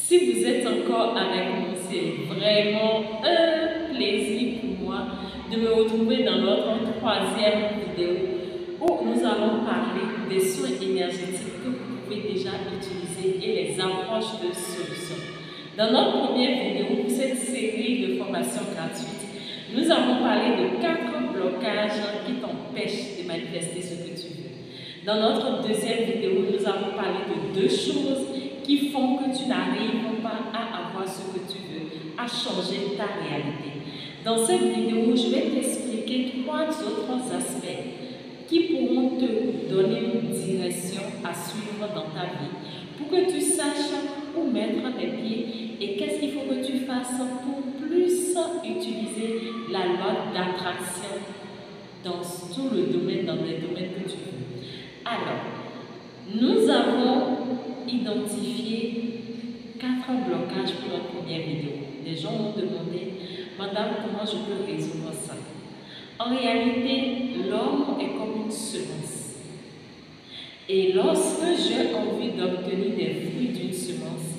Si vous êtes encore avec nous, c'est vraiment un plaisir pour moi de me retrouver dans notre troisième vidéo où nous allons parler des soins énergétiques que vous pouvez déjà utiliser et les approches de solutions. Dans notre première vidéo, pour cette série de formations gratuites, nous avons parlé de 4 blocages qui t'empêchent de manifester ce que tu veux. Dans notre deuxième vidéo, nous avons parlé de 2 choses qui font que tu n'arrives pas à avoir ce que tu veux, à changer ta réalité. Dans cette vidéo, je vais t'expliquer 3 autres aspects qui pourront te donner une direction à suivre dans ta vie pour que tu saches où mettre les pieds et qu'est-ce qu'il faut que tu fasses pour plus utiliser la loi d'attraction dans tout le domaine, dans les domaines que tu veux. Alors, nous avons identifié 4 blocages pour la première vidéo. Les gens m'ont demandé, Madame, comment je peux résoudre ça? En réalité, l'homme est comme une semence. Et lorsque j'ai envie d'obtenir des fruits d'une semence,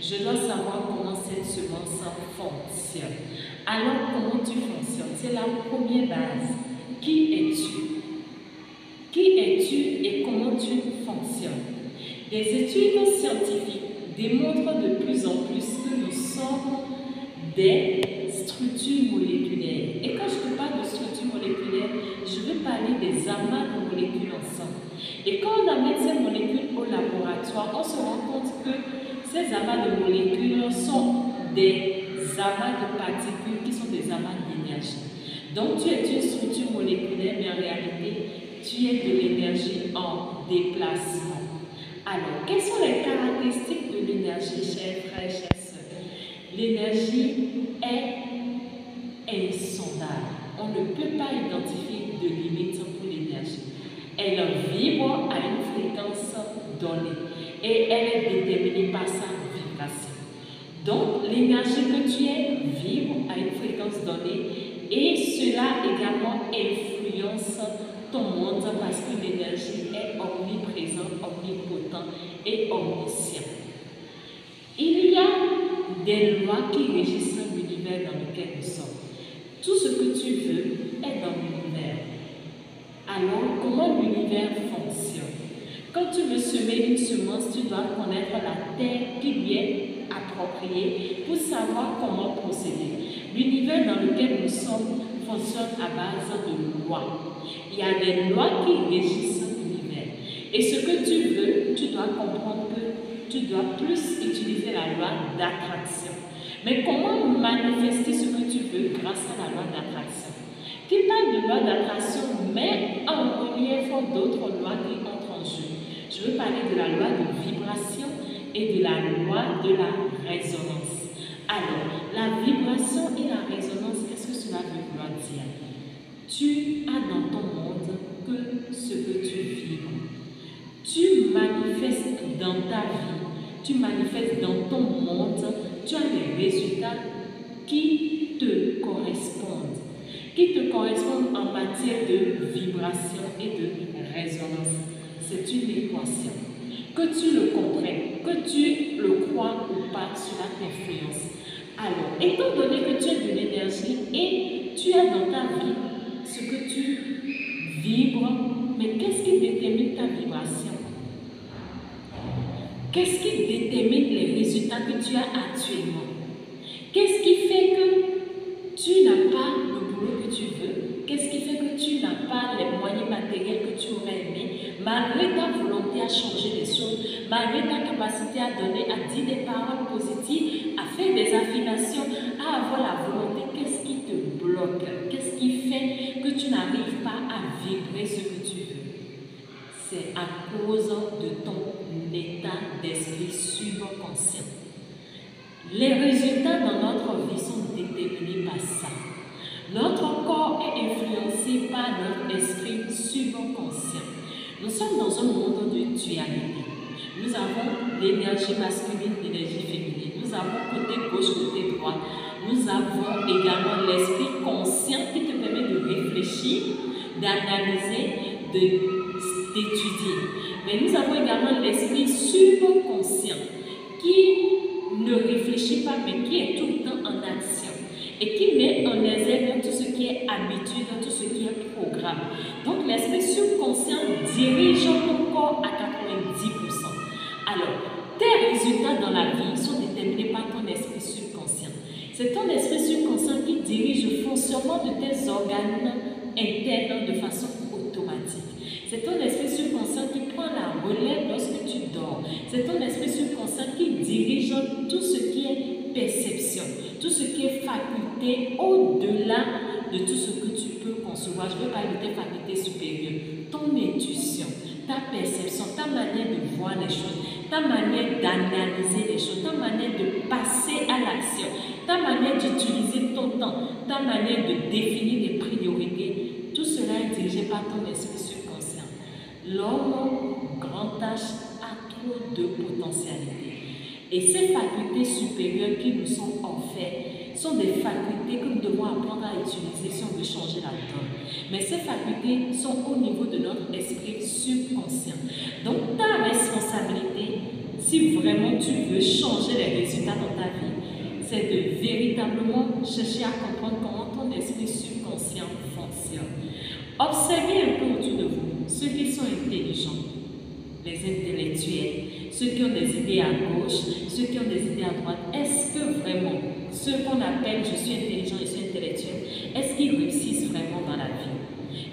je dois savoir comment cette semence fonctionne. Alors, comment tu fonctionnes? C'est la première base. Qui es-tu? Qui es-tu et comment tu fonctionnes? Les études scientifiques démontrent de plus en plus que nous sommes des structures moléculaires. Et quand je te parle de structures moléculaires, je veux parler des amas de molécules ensemble. Et quand on amène ces molécules au laboratoire, on se rend compte que ces amas de molécules sont des amas de particules qui sont des amas d'énergie. Donc tu es une structure moléculaire, mais en réalité, tu es de l'énergie en déplacement. Alors, quelles sont les caractéristiques de l'énergie, chers frères, chers sœurs? L'énergie est insondable. On ne peut pas identifier de limite pour l'énergie. Elle vibre à une fréquence donnée et elle est déterminée par sa vibration. Donc, l'énergie que tu es vibre à une fréquence donnée et cela également influence ton monde parce que l'énergie est omniprésente, omnipotent et omniscient. Il y a des lois qui régissent l'univers dans lequel nous sommes. Tout ce que tu veux est dans l'univers. Alors, comment l'univers fonctionne? Quand tu veux semer une semence, tu dois connaître la terre qui lui est appropriée pour savoir comment procéder. L'univers dans lequel nous sommes fonctionne à base de lois. Il y a des lois qui régissent l'univers. Et ce que tu veux, tu dois comprendre que tu dois plus utiliser la loi d'attraction. Mais comment manifester ce que tu veux grâce à la loi d'attraction? Qui parle de loi d'attraction, mais en relief d'autres lois qui entrent en jeu. Je veux parler de la loi de vibration et de la loi de la résonance. Alors, la vibration et la résonance, qu'est-ce que cela veut vouloir dire? Tu as dans ton monde que ce que tu vibres. Tu manifestes dans ta vie, tu manifestes dans ton monde, tu as des résultats qui te correspondent en matière de vibration et de résonance. C'est une équation. Que tu le comprennes, que tu le crois ou pas, cela t'influence. Alors, étant donné que tu as de l'énergie et tu as dans ta vie ce que tu vibres, mais qu'est-ce qui détermine ta vibration? Qu'est-ce qui détermine les résultats que tu as actuellement? Qu'est-ce qui fait que tu n'as pas le boulot que tu veux? Qu'est-ce qui fait que tu n'as pas les moyens matériels que tu aurais aimé, malgré ta volonté à changer les choses, malgré ta capacité à donner, à dire des paroles positives, à faire des affirmations, à avoir la volonté? Qu'est-ce qui te bloque? Qu'est-ce qui fait que tu n'arrives pas à vibrer ce que tu veux? C'est à cause de ton état d'esprit subconscient. Les résultats dans notre vie sont déterminés par ça. Notre corps est influencé par notre esprit subconscient. Nous sommes dans un monde de dualité. Nous avons l'énergie masculine, l'énergie féminine. Nous avons côté gauche, côté droit. Nous avons également l'esprit conscient qui te permet de réfléchir, d'analyser, d'étudier. Mais nous avons également l'esprit subconscient qui ne pas, mais qui est tout le temps en action et qui met en exergue tout ce qui est habitude, tout ce qui est programme. Donc, l'esprit subconscient dirige ton corps à 90%. Alors, tes résultats dans la vie sont déterminés par ton esprit subconscient. C'est ton esprit subconscient qui dirige le fonctionnement de tes organes internes de façon automatique. C'est ton esprit subconscient qui prend la relève lorsque tu dors. C'est ton esprit subconscient qui dirige tout ce qui est perception, tout ce qui est faculté au-delà de tout ce que tu peux concevoir. Je veux parler de tes facultés supérieures, ton intuition, ta perception, ta manière de voir les choses, ta manière d'analyser les choses, ta manière de passer à l'action, ta manière d'utiliser ton temps, ta manière de définir des priorités. Tout cela est dirigé par ton esprit subconscient. L'homme, grand H, a trop de potentialité. Et ces facultés supérieures qui nous sont offertes sont des facultés que nous devons apprendre à utiliser si on veut changer la donne. Mais ces facultés sont au niveau de notre esprit subconscient. Donc ta responsabilité, si vraiment tu veux changer les résultats dans ta vie, c'est de véritablement chercher à comprendre comment ton esprit subconscient fonctionne. Observez un peu autour de vous ceux qui sont intelligents, les intellectuels, ceux qui ont des idées à gauche, ceux qui ont des idées à droite. Est-ce que vraiment, ceux qu'on appelle je suis intelligent, je suis intellectuel, est-ce qu'ils réussissent vraiment dans la vie?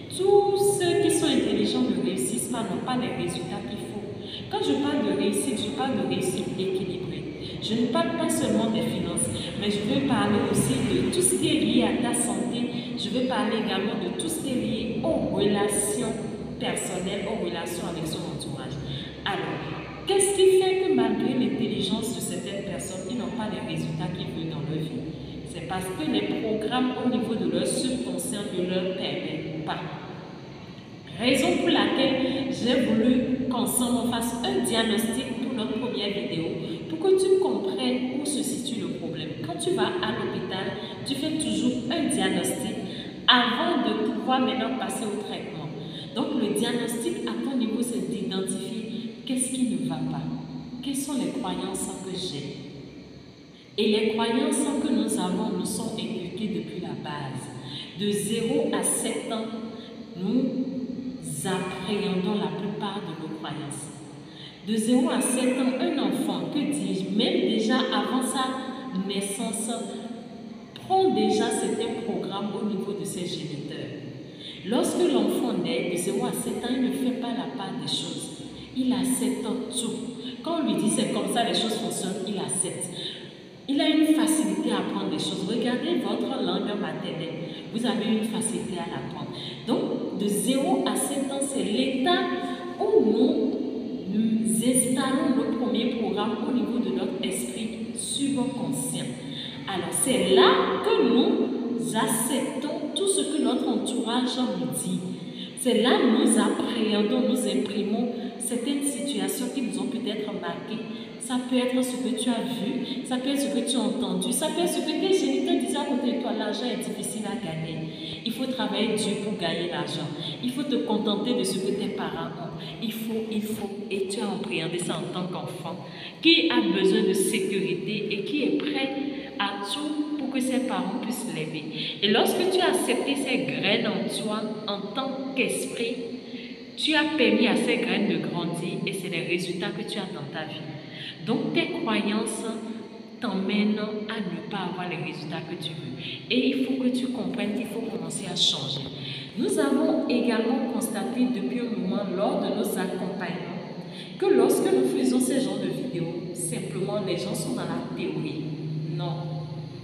Tous ceux qui sont intelligents ne réussissent pas, n'ont pas les résultats qu'il faut. Quand je parle de réussite, je parle de réussite équilibrée. Je ne parle pas seulement des finances, mais je veux parler aussi de tout ce qui est lié à ta santé. Je veux parler également de tout ce qui est lié aux relations personnelles, aux relations avec son entourage. Alors, qu'est-ce qui fait que malgré l'intelligence de certaines personnes, ils n'ont pas les résultats qu'ils veulent dans leur vie? C'est parce que les programmes au niveau de leur subconscient ne leur permettent pas. Raison pour laquelle j'ai voulu qu'ensemble on fasse un diagnostic pour notre première vidéo, pour que tu comprennes où se situe le problème. Quand tu vas à l'hôpital, tu fais toujours un diagnostic avant de pouvoir maintenant passer au traitement. Donc le diagnostic à ton niveau, c'est d'identifier qu'est-ce qui ne va pas, quelles sont les croyances que j'ai. Et les croyances que nous avons nous sont inculquées depuis la base. De 0 à 7 ans, nous appréhendons la plupart de nos croyances. De 0 à 7 ans, un enfant, que dis-je, même déjà avant sa naissance, prend déjà certains programmes au niveau de ses géniteurs. Lorsque l'enfant naît de 0 à 7 ans, il ne fait pas la part des choses. Il accepte tout. Quand on lui dit c'est comme ça, les choses fonctionnent, il accepte. Il a une facilité à apprendre des choses. Regardez votre langue maternelle. Vous avez une facilité à l'apprendre. Donc, de 0 à 7 ans, c'est l'état où nous installons le premier programme au niveau de notre esprit subconscient. Alors, c'est là que nous acceptons tout ce que notre entourage nous dit. C'est là que nous appréhendons, nous imprimons certaines situations qui nous ont peut-être marquées. Ça peut être ce que tu as vu, ça peut être ce que tu as entendu, ça peut être ce que tes géniteurs disaient à côté de toi. L'argent est difficile à gagner. Il faut travailler dur pour gagner l'argent. Il faut te contenter de ce que tes parents ont. Il faut. Et tu as appréhendé ça en tant qu'enfant qui a besoin de sécurité et qui est prêt à tout pour que ses parents puissent l'aider. Et lorsque tu as accepté ces graines en toi en tant qu'esprit, tu as permis à ces graines de grandir et c'est les résultats que tu as dans ta vie. Donc tes croyances t'emmènent à ne pas avoir les résultats que tu veux. Et il faut que tu comprennes qu'il faut commencer à changer. Nous avons également constaté depuis un moment lors de nos accompagnements que lorsque nous faisons ce genre de vidéos, simplement les gens sont dans la théorie. Non.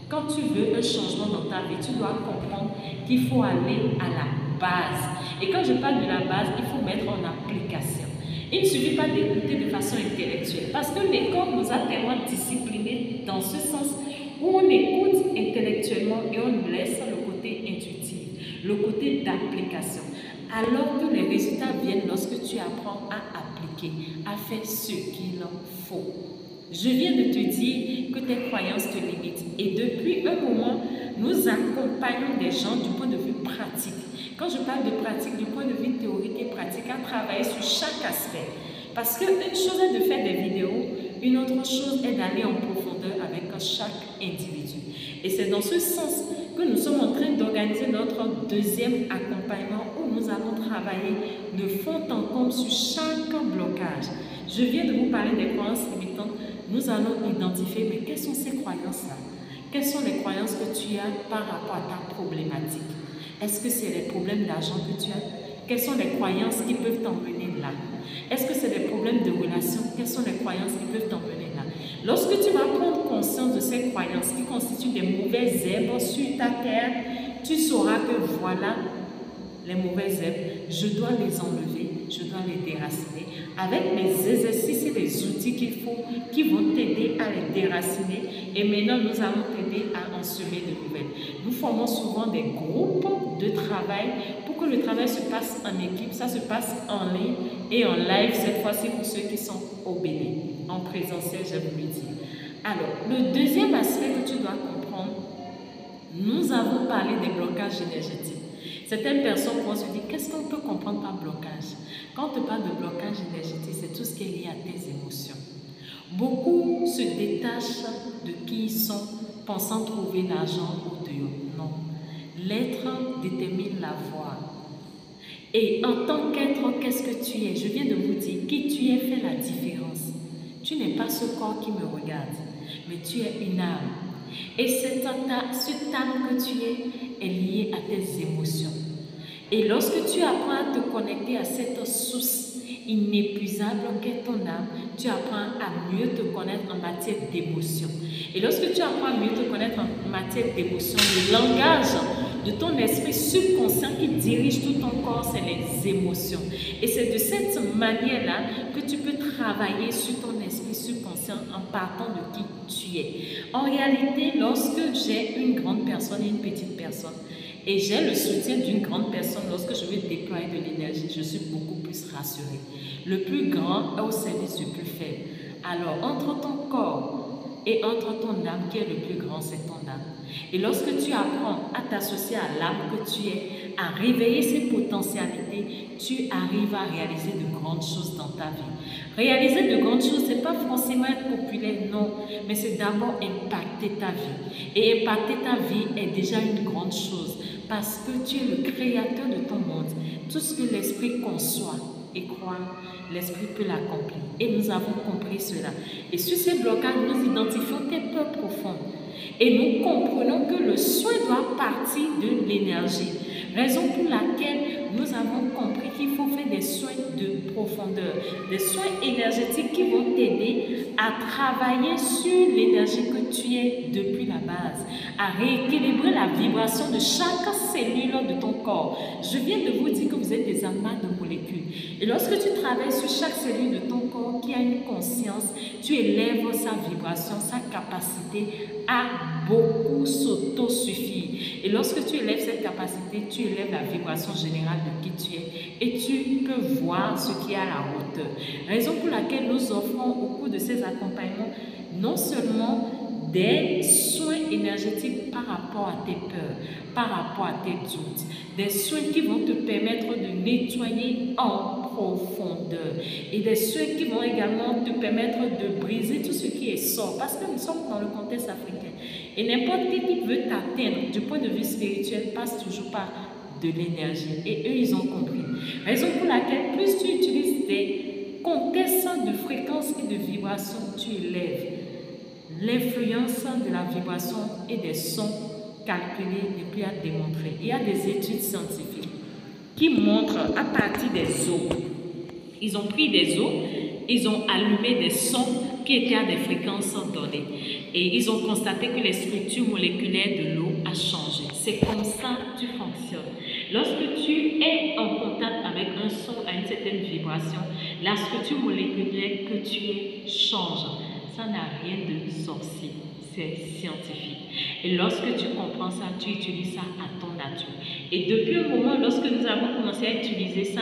Quand tu veux un changement dans ta vie, tu dois comprendre qu'il faut aller à la base. Et quand je parle de la base, il faut mettre en application. Il ne suffit pas d'écouter de façon intellectuelle parce que l'école nous a tellement disciplinés dans ce sens où on écoute intellectuellement et on laisse le côté intuitif, le côté d'application. Alors que les résultats viennent lorsque tu apprends à appliquer, à faire ce qu'il faut. Je viens de te dire que tes croyances te limitent et depuis un moment, nous accompagnons des gens du point de vue pratique. Quand je parle de pratique, du point de vue théorique et pratique, à travailler sur chaque aspect. Parce qu'une chose est de faire des vidéos, Une autre chose est d'aller en profondeur avec chaque individu. Et c'est dans ce sens que nous sommes en train d'organiser notre deuxième accompagnement où nous allons travailler de fond en comble sur chaque blocage. Je viens de vous parler des croyances limitantes. Nous allons identifier, mais quelles sont ces croyances-là? Quelles sont les croyances que tu as par rapport à ta problématique? Est-ce que c'est les problèmes d'argent que tu as? Quelles sont les croyances qui peuvent t'emmener là? Est-ce que c'est des problèmes de relation? Quelles sont les croyances qui peuvent t'emmener là? Lorsque tu vas prendre conscience de ces croyances qui constituent des mauvaises herbes sur ta terre, tu sauras que voilà les mauvaises herbes, je dois les enlever, je dois les déraciner avec les exercices et les outils qu'il faut qui vont t'aider à les déraciner. Et maintenant, nous allons t'aider à en semer de nouvelles. Nous formons souvent des groupes de travail pour que le travail se passe en équipe. Ça se passe en ligne et en live cette fois-ci pour ceux qui sont au Bénin. En présentiel, j'ai voulu dire. Alors, le deuxième aspect que tu dois comprendre, nous avons parlé des blocages énergétiques. Certaines personnes vont se dire, qu'est-ce qu'on peut comprendre par blocage? Quand on te parle de blocage énergétique, c'est tout ce qui est lié à tes émotions. Beaucoup se détachent de qui ils sont, pensant trouver l'argent au dehors. Non. L'être détermine la voie. Et en tant qu'être, qu'est-ce que tu es? Je viens de vous dire, qui tu es fait la différence. Tu n'es pas ce corps qui me regarde, mais tu es une âme. Et cette âme que tu es liée à tes émotions. Et lorsque tu apprends à te connecter à cette source inépuisable qu'est ton âme, tu apprends à mieux te connaître en matière d'émotion. Et lorsque tu apprends à mieux te connaître en matière d'émotion, le langage de ton esprit subconscient qui dirige tout ton corps, c'est les émotions. Et c'est de cette manière-là que tu peux travailler sur ton esprit subconscient en partant de qui tu es. En réalité, lorsque j'ai une grande personne et une petite personne, et j'ai le soutien d'une grande personne, lorsque je vais déployer de l'énergie, je suis beaucoup plus rassurée. Le plus grand est au service du plus faible. Alors, entre ton corps et entre ton âme, qui est le plus grand, c'est ton âme. Et lorsque tu apprends à t'associer à l'âme que tu es, à réveiller ses potentialités, tu arrives à réaliser de grandes choses dans ta vie. Réaliser de grandes choses, ce n'est pas forcément être populaire, non, mais c'est d'abord impacter ta vie. Et impacter ta vie est déjà une grande chose, parce que tu es le créateur de ton monde. Tout ce que l'esprit conçoit et croit, l'esprit peut l'accomplir. Et nous avons compris cela. Et sur ces blocages, nous identifions tes peurs profondes. Et nous comprenons que le soin doit partir de l'énergie. Raison pour laquelle nous avons compris qu'il faut faire des soins de profondeur, des soins énergétiques qui vont t'aider à travailler sur l'énergie que tu es depuis la base, à rééquilibrer la vibration de chaque cellule de ton corps. Je viens de vous dire que vous êtes des amas de molécules. Et lorsque tu travailles sur chaque cellule de ton corps qui a une conscience, tu élèves sa vibration, sa capacité à beaucoup s'auto-suffire. Et lorsque tu élèves cette capacité, tu élèves la vibration générale de qui tu es et tu peux voir ce qui est à la hauteur. Raison pour laquelle nous offrons au cours de ces accompagnements non seulement des soins énergétiques par rapport à tes peurs, par rapport à tes doutes, des soins qui vont te permettre de nettoyer en profondeur et des soins qui vont également te permettre de briser tout ce qui est sort, parce que nous sommes dans le contexte africain et n'importe qui veut t'atteindre du point de vue spirituel passe toujours par de l'énergie et eux ils ont compris. Raison pour laquelle plus tu utilises des contextes de fréquence et de vibration, tu élèves l'influence de la vibration et des sons calculés et puis à démontrer. Il y a des études scientifiques qui montrent à partir des os. Ils ont pris des os, ils ont allumé des sons qui étaient à des fréquences données. Et ils ont constaté que les structures moléculaires de l'eau a changé. C'est comme ça que tu fonctionnes. Lorsque tu es en contact avec un son à une certaine vibration, la structure moléculaire que tu es change. Ça n'a rien de sorcier, c'est scientifique. Et lorsque tu comprends ça, tu utilises ça à ton nature. Et depuis un moment, lorsque nous avons commencé à utiliser ça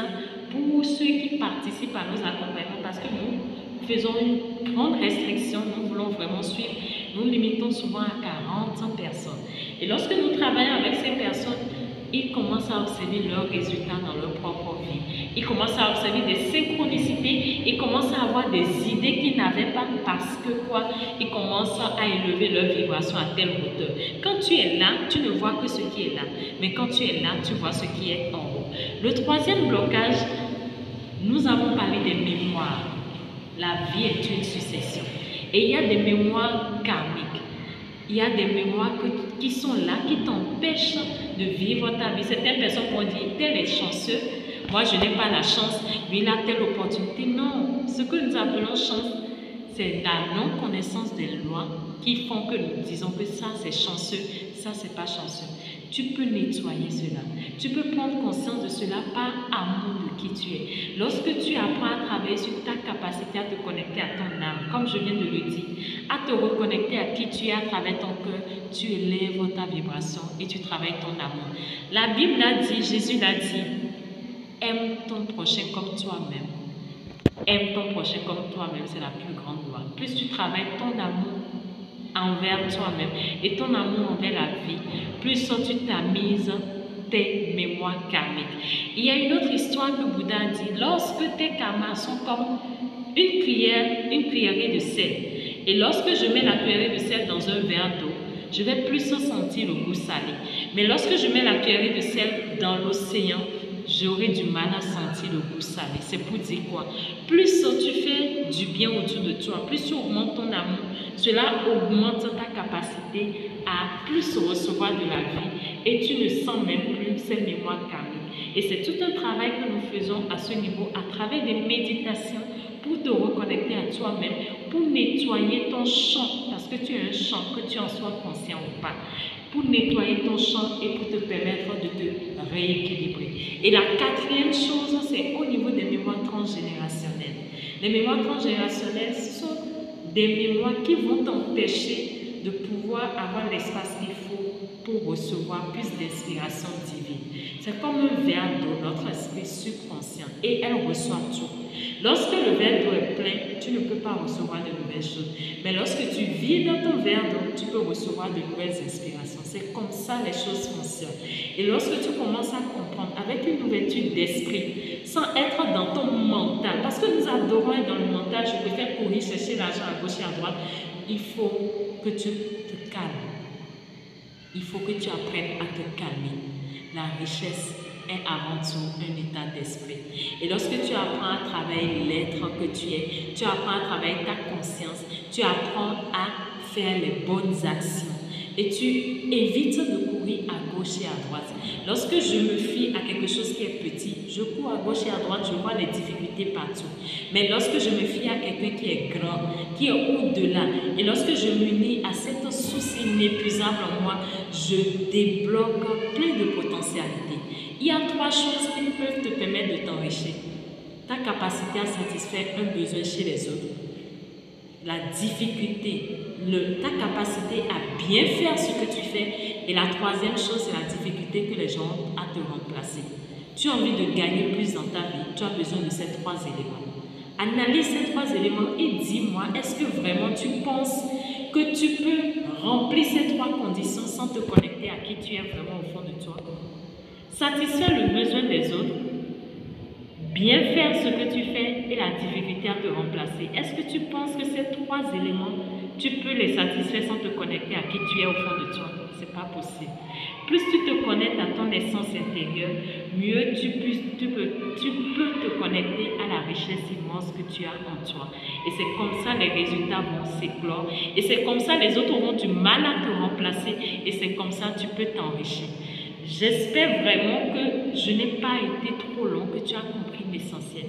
pour ceux qui participent à nos accompagnements, parce que nous faisons une grande restriction, nous voulons vraiment suivre, nous limitons souvent à 40 personnes. Et lorsque nous travaillons avec ces personnes, ils commencent à observer leurs résultats dans leur propre vie. Il commence à observer des synchronicités. Il commence à avoir des idées qu'il n'avait pas parce que quoi? Il commence à élever leur vibration à telle hauteur. Quand tu es là, tu ne vois que ce qui est là. Mais quand tu es là, tu vois ce qui est en haut. Le troisième blocage, nous avons parlé des mémoires. La vie est une succession. Et il y a des mémoires karmiques. Il y a des mémoires qui sont là, qui t'empêchent de vivre ta vie. Certaines personnes vont dire, tel est chanceux, moi je n'ai pas la chance, lui il a telle opportunité. Non, ce que nous appelons chance, c'est la non-connaissance des lois qui font que nous disons que ça c'est chanceux, ça c'est pas chanceux. Tu peux nettoyer cela. Tu peux prendre conscience de cela par amour de qui tu es. Lorsque tu apprends à travailler sur ta capacité à te connecter à ton âme, comme je viens de le dire, à te reconnecter à qui tu es à travers ton cœur, tu élèves ta vibration et tu travailles ton amour. La Bible l'a dit, Jésus l'a dit, aime ton prochain comme toi-même. Aime ton prochain comme toi-même, c'est la plus grande loi. Plus tu travailles ton amour envers toi-même et ton amour envers la vie, plus tu tamises tes mémoires karmiques. Il y a une autre histoire que Bouddha dit, lorsque tes karmas sont comme une cuillerée de sel, et lorsque je mets la cuillerée de sel dans un verre d'eau, je vais plus sentir le goût salé. Mais lorsque je mets la cuillerée de sel dans l'océan, j'aurai du mal à sentir le goût salé. C'est pour dire quoi? Plus tu fais du bien autour de toi, plus tu augmentes ton amour, cela augmente ta capacité à plus recevoir de la vie et tu ne sens même plus ces mémoires karmiques. Et c'est tout un travail que nous faisons à ce niveau à travers des méditations pour te reconnecter à toi-même, pour nettoyer ton champ, parce que tu as un champ, que tu en sois conscient ou pas, pour nettoyer ton champ et pour te permettre de te rééquilibrer. Et la quatrième chose, c'est au niveau des mémoires transgénérationnelles. Les mémoires transgénérationnelles sont des mémoires qui vont t'empêcher de pouvoir avoir l'espace qu'il faut pour recevoir plus d'inspiration divine. C'est comme un verre d'eau, notre esprit subconscient, et elle reçoit tout. Lorsque le verre d'eau est plein, tu ne peux pas recevoir de nouvelles choses. Mais lorsque tu vides ton verre d'eau, tu peux recevoir de nouvelles inspirations. C'est comme ça les choses fonctionnent. Et lorsque tu commences à comprendre avec une ouverture d'esprit, sans être dans ton mental, parce que nous adorons être dans le mental, je préfère courir chercher l'argent à gauche et à droite, il faut que tu te calmes. Il faut que tu apprennes à te calmer. La richesse est avant tout un état d'esprit. Et lorsque tu apprends à travailler l'être que tu es, tu apprends à travailler ta conscience, tu apprends à faire les bonnes actions et tu évites de courir à gauche et à droite. Lorsque je me fie à quelque chose qui est petit, je cours à gauche et à droite, je vois les difficultés partout. Mais lorsque je me fie à quelqu'un qui est grand, qui est au-delà, et lorsque je m'unis à cette source inépuisable en moi, je débloque plein de potentialités. Il y a 3 choses qui peuvent te permettre de t'enrichir. Ta capacité à satisfaire un besoin chez les autres, la difficulté, ta capacité à bien faire ce que tu fais, et la 3e chose, c'est la difficulté que les gens ont à te remplacer. Tu as envie de gagner plus dans ta vie, tu as besoin de ces 3 éléments. Analyse ces 3 éléments et dis-moi, est-ce que vraiment tu penses que tu peux remplir ces 3 conditions sans te connecter à qui tu es vraiment au fond de toi? Satisfaire le besoin des autres, bien faire ce que tu fais et la difficulté à te remplacer. Est-ce que tu penses que ces 3 éléments, tu peux les satisfaire sans te connecter à qui tu es au fond de toi? Ce n'est pas possible. Plus tu te connectes à ton essence intérieure, mieux tu peux te connecter à la richesse immense que tu as en toi. Et c'est comme ça les résultats vont s'éclore. Et c'est comme ça les autres auront du mal à te remplacer. Et c'est comme ça tu peux t'enrichir. J'espère vraiment que je n'ai pas été trop long, que tu as compris l'essentiel.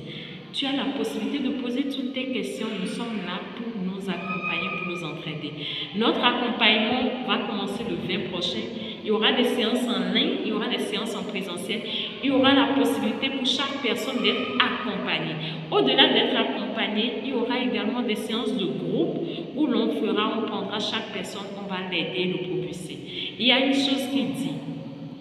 Tu as la possibilité de poser toutes tes questions. Nous sommes là pour nous accompagner, pour nous entraider. Notre accompagnement va commencer le 20 prochain. Il y aura des séances en ligne, il y aura des séances en présentiel. Il y aura la possibilité pour chaque personne d'être accompagnée. Au-delà d'être accompagnée, il y aura également des séances de groupe où on prendra chaque personne, on va l'aider et le propulser. Il y a une chose qui dit,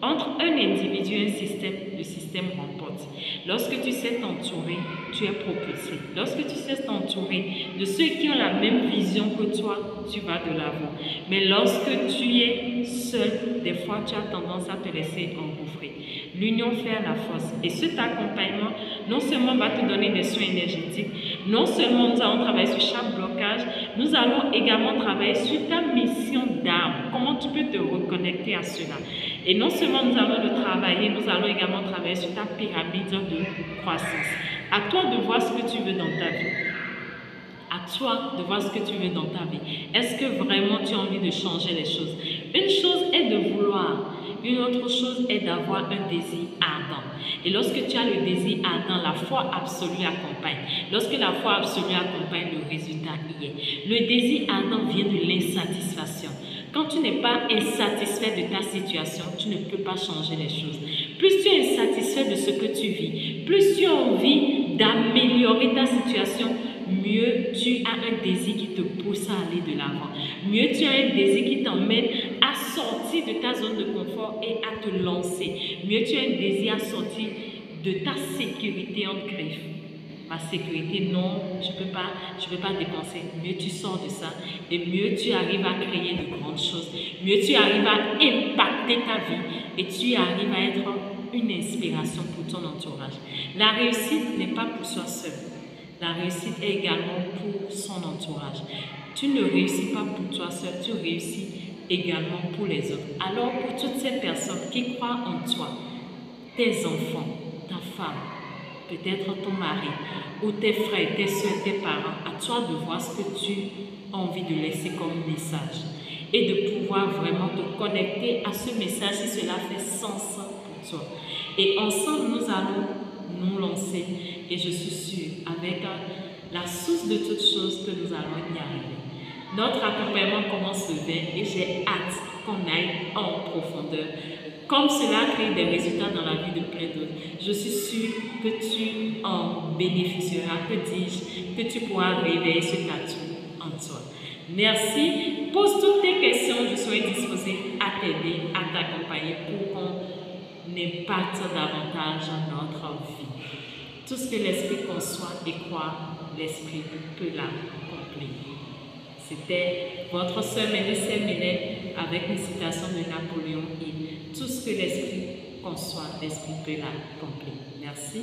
entre un individu et un système, le système remporte. Lorsque tu sais t'entourer, tu es propulsé. Lorsque tu sais t'entourer de ceux qui ont la même vision que toi, tu vas de l'avant. Mais lorsque tu es seul, des fois tu as tendance à te laisser engouffrer. L'union fait la force. Et cet accompagnement, non seulement va te donner des soins énergétiques, non seulement nous allons travailler sur chaque blocage, nous allons également travailler sur ta mission d'âme. Comment tu peux te reconnecter à cela. Et non seulement nous allons le travailler, nous allons également travailler sur ta pyramide de croissance. À toi de voir ce que tu veux dans ta vie. À toi de voir ce que tu veux dans ta vie. Est-ce que vraiment tu as envie de changer les choses? Une chose est de vouloir, une autre chose est d'avoir un désir ardent. Et lorsque tu as le désir ardent, la foi absolue accompagne. Lorsque la foi absolue accompagne, le résultat y est. Le désir ardent vient de l'insatisfaction. Quand tu n'es pas insatisfait de ta situation, tu ne peux pas changer les choses. Plus tu es insatisfait de ce que tu vis, plus tu as envie d'améliorer ta situation, mieux tu as un désir qui te pousse à aller de l'avant. Mieux tu as un désir qui t'emmène à sortir de ta zone de confort et à te lancer. Mieux tu as un désir à sortir de ta sécurité entre griffes. Ma sécurité, non, je ne peux pas dépenser. Mieux tu sors de ça et mieux tu arrives à créer de grandes choses. Mieux tu arrives à impacter ta vie et tu arrives à être une inspiration pour ton entourage. La réussite n'est pas pour soi seul. La réussite est également pour son entourage. Tu ne réussis pas pour toi seul, tu réussis également pour les autres. Alors pour toutes ces personnes qui croient en toi, tes enfants, ta femme, peut-être ton mari, ou tes frères, tes soeurs, tes parents, à toi de voir ce que tu as envie de laisser comme message et de pouvoir vraiment te connecter à ce message si cela fait sens pour toi. Et ensemble, nous allons nous lancer et je suis sûre, avec la source de toutes choses, que nous allons y arriver. Notre accompagnement commence le 20 et j'ai hâte qu'on aille en profondeur. Comme cela crée des résultats dans la vie de plein d'autres, je suis sûre que tu en bénéficieras, que dis-je, que tu pourras réveiller ce tatou en toi. Merci. Pose toutes tes questions, je serai disposée à t'aider, à t'accompagner pour qu'on impacte davantage notre vie. Tout ce que l'esprit conçoit et croit, l'esprit peut l'accomplir. C'était votre sœur Mélissa Ménet avec une citation de Napoléon Hill. Tout ce que l'esprit conçoit, l'esprit peut l'accomplir. Merci.